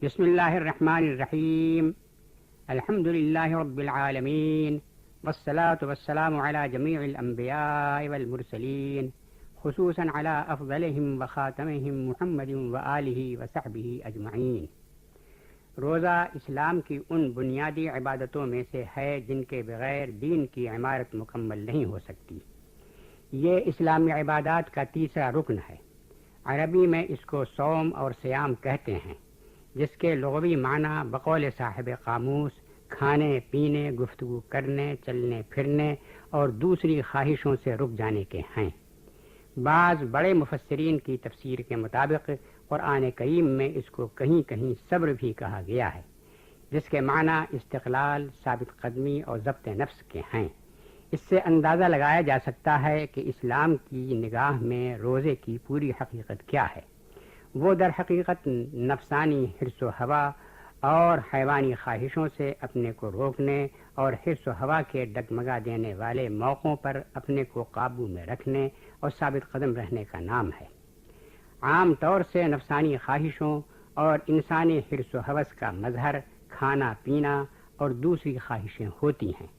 بسم اللہ الرحمن الرحیم الحمد للہ رب العالمین والصلاة والسلام علی جمیع الانبیاء والمرسلین خصوصاً علی افضلہم وخاتمہم محمد وآلہ وصحبہ اجمعین۔ روزہ اسلام کی ان بنیادی عبادتوں میں سے ہے جن کے بغیر دین کی عمارت مکمل نہیں ہو سکتی۔ یہ اسلامی عبادات کا تیسرا رکن ہے۔ عربی میں اس کو صوم اور صیام کہتے ہیں، جس کے لغوی معنی بقول صاحب قاموس کھانے پینے، گفتگو کرنے، چلنے پھرنے اور دوسری خواہشوں سے رک جانے کے ہیں۔ بعض بڑے مفسرین کی تفسیر کے مطابق قرآن کریم میں اس کو کہیں کہیں صبر بھی کہا گیا ہے، جس کے معنی استقلال، ثابت قدمی اور ضبط نفس کے ہیں۔ اس سے اندازہ لگایا جا سکتا ہے کہ اسلام کی نگاہ میں روزے کی پوری حقیقت کیا ہے۔ وہ در حقیقت نفسانی حرص و ہوا اور حیوانی خواہشوں سے اپنے کو روکنے اور حرص و ہوا کے ڈگمگا دینے والے موقعوں پر اپنے کو قابو میں رکھنے اور ثابت قدم رہنے کا نام ہے۔ عام طور سے نفسانی خواہشوں اور انسانی حرص و ہوس کا مظہر کھانا پینا اور دوسری خواہشیں ہوتی ہیں۔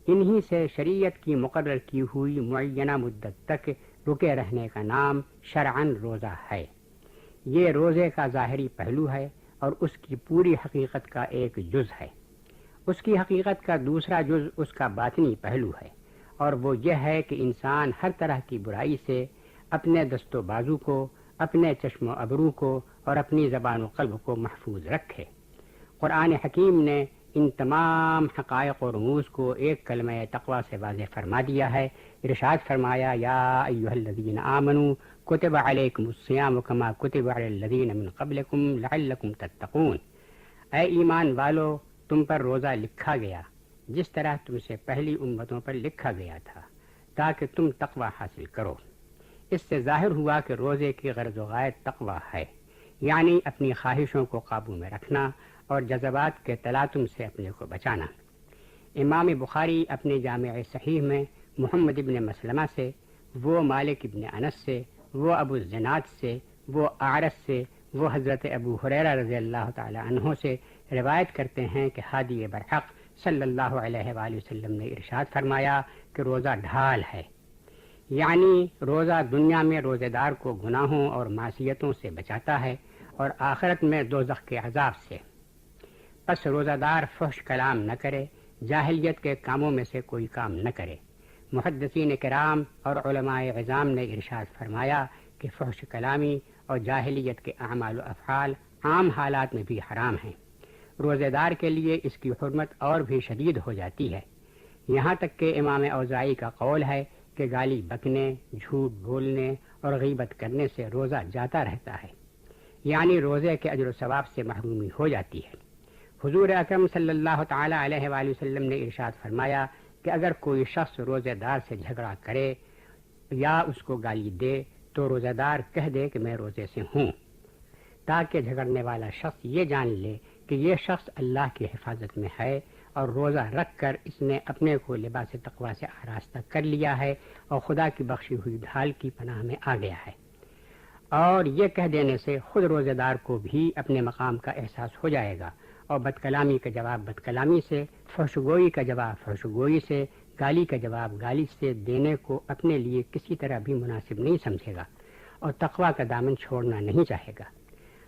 انہی سے شریعت کی مقرر کی ہوئی معینہ مدت تک رکے رہنے کا نام شرعاً روزہ ہے۔ یہ روزے کا ظاہری پہلو ہے اور اس کی پوری حقیقت کا ایک جز ہے۔ اس کی حقیقت کا دوسرا جز اس کا باطنی پہلو ہے، اور وہ یہ ہے کہ انسان ہر طرح کی برائی سے اپنے دست و بازو کو، اپنے چشم و ابرو کو اور اپنی زبان و قلب کو محفوظ رکھے۔ قرآن حکیم نے ان تمام حقائق و رموز کو ایک کلمہ تقوی سے واضح فرما دیا ہے۔ ارشاد فرمایا، یا ایھا الذین آمنوا کتب علیکم الصیام کما کتب علی الذین من قبلکم لعلکم تتقون۔ اے ایمان والو، تم پر روزہ لکھا گیا جس طرح تم سے پہلی امتوں پر لکھا گیا تھا، تاکہ تم تقوی حاصل کرو۔ اس سے ظاہر ہوا کہ روزے کی غرض و غایت تقوی ہے، یعنی اپنی خواہشوں کو قابو میں رکھنا اور جذبات کے تلاطم سے اپنے کو بچانا۔ امام بخاری اپنے جامع صحیح میں محمد ابن مسلمہ سے، وہ مالک ابن انس سے، وہ ابو الزناد سے، وہ اعرج سے، وہ حضرت ابو ہریرہ رضی اللہ تعالی عنہ سے روایت کرتے ہیں کہ ہادی برحق صلی اللہ علیہ وآلہ وسلم نے ارشاد فرمایا کہ روزہ ڈھال ہے، یعنی روزہ دنیا میں روزے دار کو گناہوں اور معصیتوں سے بچاتا ہے اور آخرت میں دوزخ کے عذاب سے۔ پس روزہ دار فحش کلام نہ کرے، جاہلیت کے کاموں میں سے کوئی کام نہ کرے۔ محدثین کرام اور علماء عظام نے ارشاد فرمایا کہ فحش کلامی اور جاہلیت کے اعمال و افعال عام حالات میں بھی حرام ہیں۔ روزے دار کے لیے اس کی حرمت اور بھی شدید ہو جاتی ہے، یہاں تک کہ امام اوزاعی کا قول ہے کہ گالی بکنے، جھوٹ بولنے اور غیبت کرنے سے روزہ جاتا رہتا ہے، یعنی روزے کے اجر و ثواب سے محرومی ہو جاتی ہے۔ حضور اکرم صلی اللہ تعالی علیہ وآلہ وسلم نے ارشاد فرمایا کہ اگر کوئی شخص روزے دار سے جھگڑا کرے یا اس کو گالی دے تو روزے دار کہہ دے کہ میں روزے سے ہوں، تاکہ جھگڑنے والا شخص یہ جان لے کہ یہ شخص اللہ کی حفاظت میں ہے اور روزہ رکھ کر اس نے اپنے کو لباس تقوی سے آراستہ کر لیا ہے اور خدا کی بخشی ہوئی ڈھال کی پناہ میں آ گیا ہے۔ اور یہ کہہ دینے سے خود روزے دار کو بھی اپنے مقام کا احساس ہو جائے گا، اور بد کلامی کا جواب بد کلامی سے، فحش گوئی کا جواب فحش گوئی سے، گالی کا جواب گالی سے دینے کو اپنے لیے کسی طرح بھی مناسب نہیں سمجھے گا اور تقوی کا دامن چھوڑنا نہیں چاہے گا۔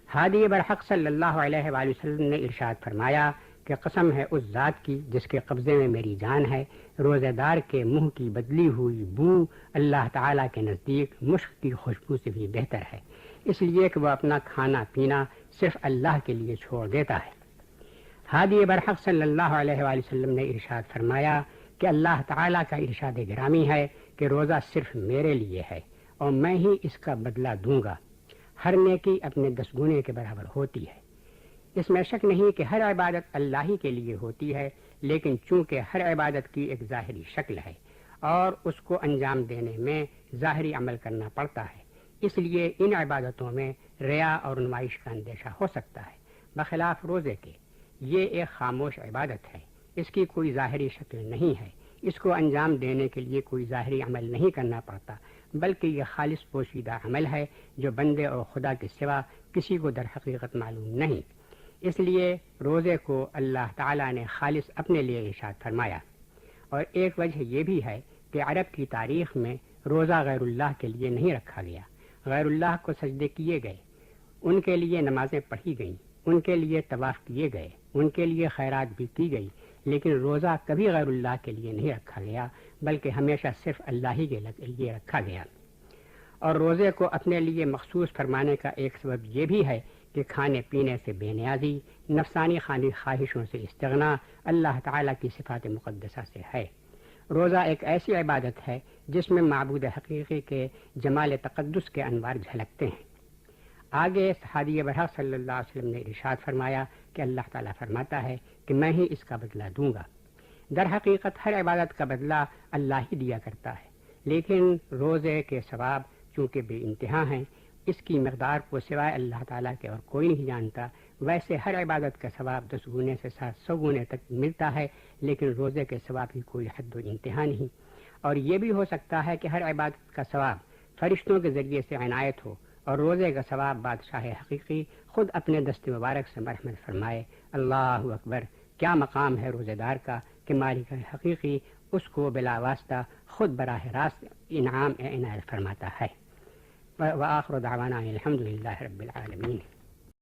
ہادی برحق صلی اللہ علیہ وآلہ وسلم نے ارشاد فرمایا کہ قسم ہے اس ذات کی جس کے قبضے میں میری جان ہے، روزے دار کے منہ کی بدلی ہوئی بو اللہ تعالیٰ کے نزدیک مشک کی خوشبو سے بھی بہتر ہے، اس لیے کہ وہ اپنا کھانا پینا صرف اللہ کے لیے چھوڑ دیتا ہے۔ ہادی برحق صلی اللہ علیہ وآلہ وسلم نے ارشاد فرمایا کہ اللہ تعالیٰ کا ارشاد گرامی ہے کہ روزہ صرف میرے لیے ہے اور میں ہی اس کا بدلہ دوں گا، ہر نیکی اپنے 10 گنے کے برابر ہوتی ہے۔ اس میں شک نہیں کہ ہر عبادت اللہ ہی کے لیے ہوتی ہے، لیکن چونکہ ہر عبادت کی ایک ظاہری شکل ہے اور اس کو انجام دینے میں ظاہری عمل کرنا پڑتا ہے، اس لیے ان عبادتوں میں ریا اور نمائش کا اندیشہ ہو سکتا ہے، بخلاف روزے کے۔ یہ ایک خاموش عبادت ہے، اس کی کوئی ظاہری شکل نہیں ہے، اس کو انجام دینے کے لیے کوئی ظاہری عمل نہیں کرنا پڑتا، بلکہ یہ خالص پوشیدہ عمل ہے جو بندے اور خدا کے سوا کسی کو در حقیقت معلوم نہیں۔ اس لیے روزے کو اللہ تعالیٰ نے خالص اپنے لیے ارشاد فرمایا۔ اور ایک وجہ یہ بھی ہے کہ عرب کی تاریخ میں روزہ غیر اللہ کے لیے نہیں رکھا گیا، غیر اللہ کو سجدے کیے گئے، ان کے لیے نمازیں پڑھی گئیں، ان کے لیے طواف کیے گئے، ان کے لیے خیرات بھی کی گئی، لیکن روزہ کبھی غیر اللہ کے لیے نہیں رکھا گیا، بلکہ ہمیشہ صرف اللہ ہی کے لیے رکھا گیا۔ اور روزے کو اپنے لیے مخصوص فرمانے کا ایک سبب یہ بھی ہے کہ کھانے پینے سے بے نیازی، نفسانی خواہشوں سے استغنا اللہ تعالیٰ کی صفات مقدسہ سے ہے۔ روزہ ایک ایسی عبادت ہے جس میں معبود حقیقی کے جمال تقدس کے انوار جھلکتے ہیں۔ آگے صحابی برحق صلی اللہ علیہ وسلم نے ارشاد فرمایا کہ اللہ تعالیٰ فرماتا ہے کہ میں ہی اس کا بدلہ دوں گا۔ در حقیقت ہر عبادت کا بدلہ اللہ ہی دیا کرتا ہے، لیکن روزے کے ثواب چونکہ بے انتہا ہیں، اس کی مقدار کو سوائے اللہ تعالیٰ کے اور کوئی نہیں جانتا۔ ویسے ہر عبادت کا ثواب 10 گنے سے 700 گنے تک ملتا ہے، لیکن روزے کے ثواب کی کوئی حد و انتہا نہیں۔ اور یہ بھی ہو سکتا ہے کہ ہر عبادت کا ثواب فرشتوں کے ذریعے سے عنایت ہو، اور روزے کا ثواب بادشاہ حقیقی خود اپنے دست مبارک سے مرحمت فرمائے۔ اللہ اکبر! کیا مقام ہے روزے دار کا کہ مالک حقیقی اس کو بلا واسطہ خود براہ راست انعام عنایت فرماتا ہے۔ وآخر دعوانا الحمد للہ رب العالمین۔